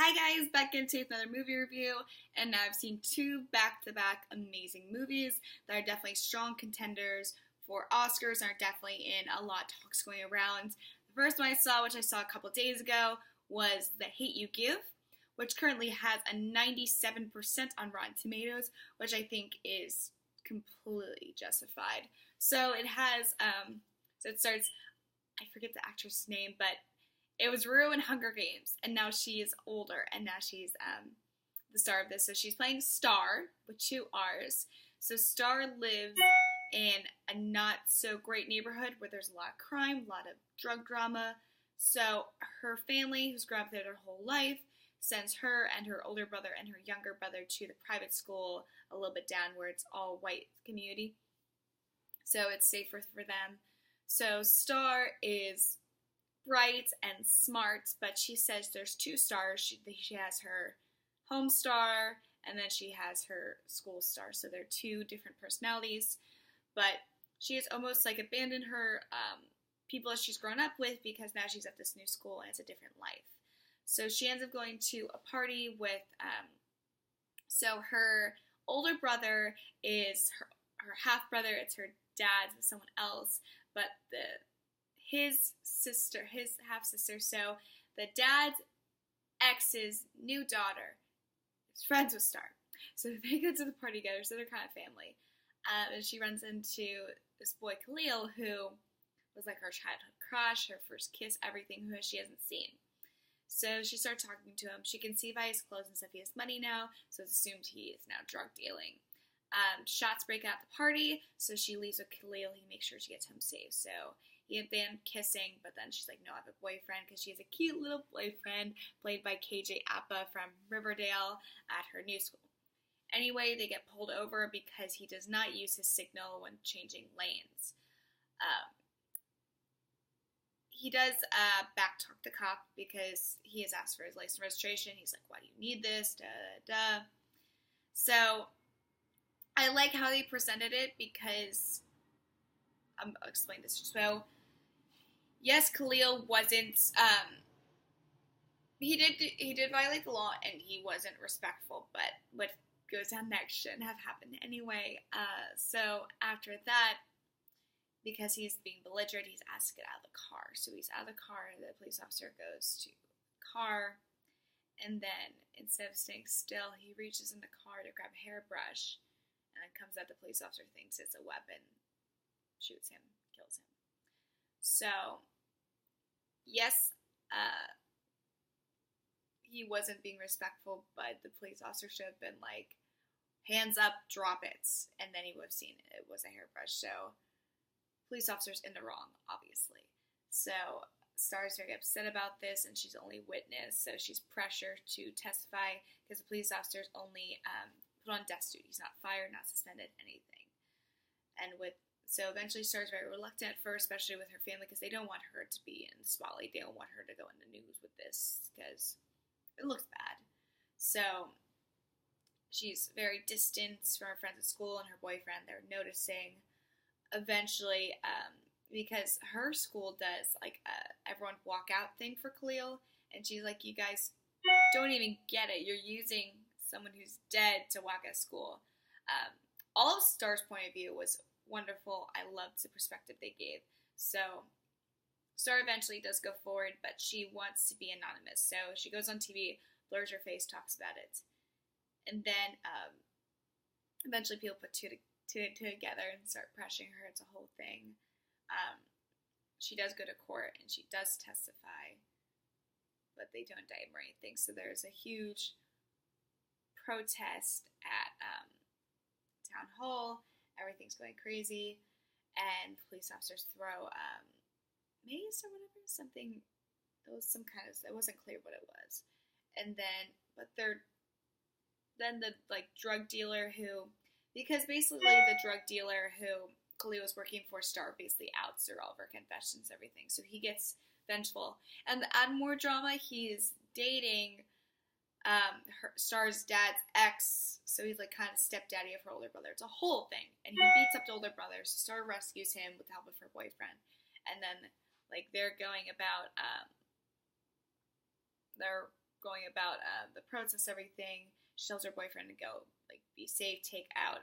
Hi guys, back into another movie review, and now I've seen two back-to-back amazing movies that are definitely strong contenders for Oscars and are definitely in a lot of talks going around. The first one I saw, which I saw a couple days ago, was The Hate U Give, which currently has a 97% on Rotten Tomatoes, which I think is completely justified. So it has, so it starts, I forget the actress' name, but it was Rue in Hunger Games, and now she is older, and now she's the star of this. So she's playing Star with two R's. So Star lives in a not so great neighborhood where there's a lot of crime, a lot of drug drama. So her family, who's grown up there their whole life, sends her and her older brother and her younger brother to the private school a little bit down where it's all white community. So it's safer for them. So Star is bright and smart, but she says there's two stars. She has her home star, and then she has her school star. So they're two different personalities, but she has almost like abandoned her people that she's grown up with because now she's at this new school and it's a different life. So she ends up going to a party with, so her older brother is her half brother. It's her dad's with someone else, but his half sister, so the dad's ex's new daughter is friends with Star. So they go to the party together, so they're kind of family. And she runs into this boy, Khalil, who was like her childhood crush, her first kiss, everything, who she hasn't seen. So she starts talking to him. She can see by his clothes and stuff he has money now, so it's assumed he is now drug dealing. Shots break out at the party, so she leaves with Khalil. He makes sure she gets home safe. So he and them kissing, but then she's like, no, I have a boyfriend, because she has a cute little boyfriend played by KJ Apa from Riverdale at her new school. Anyway, they get pulled over because he does not use his signal when changing lanes. He does back talk the cop because he has asked for his license registration. He's like, why do you need this? Da, da, da. So I like how they presented it because I'll explain this. So yes, Khalil wasn't. He did violate the law and he wasn't respectful. But what goes on next shouldn't have happened anyway. So after that, because he's being belligerent, he's asked to get out of the car. So he's out of the car. The police officer goes to the car, and then instead of staying still, he reaches in the car to grab a hairbrush, and it comes out the police officer thinks it's a weapon, shoots him, kills him. So yes, he wasn't being respectful, but the police officer should have been like, hands up, drop it, and then he would have seen it was a hairbrush. So police officer's in the wrong, obviously. So Star's very upset about this, and she's the only witness, so she's pressured to testify because the police officer's only put on desk duty. He's not fired, not suspended, anything. And so eventually Star's very reluctant at first, especially with her family, because they don't want her to be in the spotlight. They don't want her to go in the news with this because it looks bad. So she's very distant from her friends at school and her boyfriend. They're noticing. Eventually, because her school does like everyone walk out thing for Khalil, and she's like, you guys don't even get it. You're using someone who's dead to walk out of school. All of Star's point of view was wonderful. I loved the perspective they gave. So Star eventually does go forward, but she wants to be anonymous. So she goes on TV, blurs her face, talks about it, and then eventually people put two together and start pressuring her. It's a whole thing. She does go to court and she does testify, but they don't indict her or anything. So there's a huge protest at town hall. Everything's going crazy, and police officers throw mace or whatever, something. It was some kind of. It wasn't clear what it was, and then the like drug dealer who. Because basically the drug dealer who Khalil was working for, Star basically outs her all of her confessions, everything. So he gets vengeful. And to add more drama, he's dating Star's dad's ex. So he's like kind of stepdaddy of her older brother. It's a whole thing. And he beats up the older brother. So Star rescues him with the help of her boyfriend. And then like they're going about, they're going about the protest, everything. She tells her boyfriend to go, like, be safe, take out,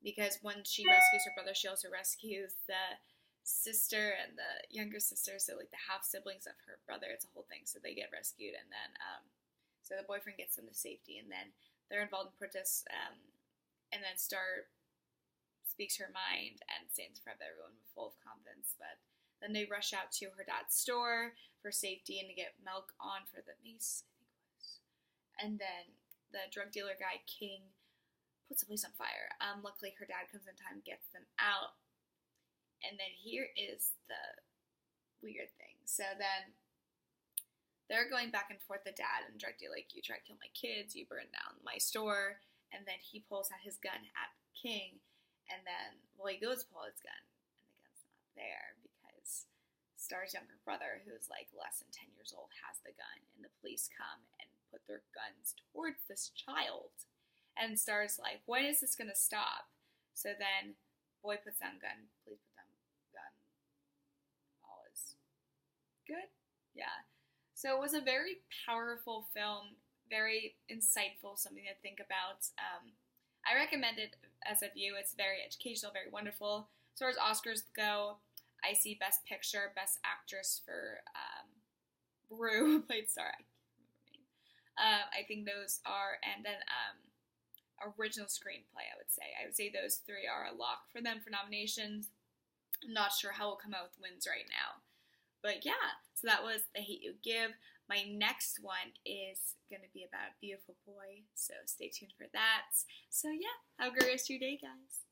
because when she rescues her brother, she also rescues the sister and the younger sister, so, like, the half-siblings of her brother. It's a whole thing, so they get rescued, and then, so the boyfriend gets them to safety, and then they're involved in protests, and then Star speaks her mind and stands in front of everyone full of confidence, but then they rush out to her dad's store for safety and to get milk on for the mace, I think it was. And then the drug dealer guy, King, puts the place on fire. Luckily, her dad comes in time, gets them out. And then here is the weird thing. So then they're going back and forth, the dad and the drug dealer, like, you tried to kill my kids, you burned down my store. And then he pulls out his gun at King. And then, well, he goes to pull his gun, and the gun's not there because Star's younger brother, who's like less than 10 years old, has the gun, and the police come and put their guns towards this child. And Star's like, when is this gonna stop? So then, boy puts down gun, police put down gun. All is good? Yeah. So it was a very powerful film, very insightful, something to think about. I recommend it as a view. It's very educational, very wonderful. As far as Oscars go, I see Best Picture, Best Actress for Rue, who played Star. I can't remember her name. I think those are, and then original screenplay, I would say those three are a lock for them for nominations. I'm not sure how we'll come out with wins right now. But yeah, so that was The Hate U Give. My next one is going to be about a beautiful boy, so stay tuned for that. So yeah, have a great rest of your day, guys.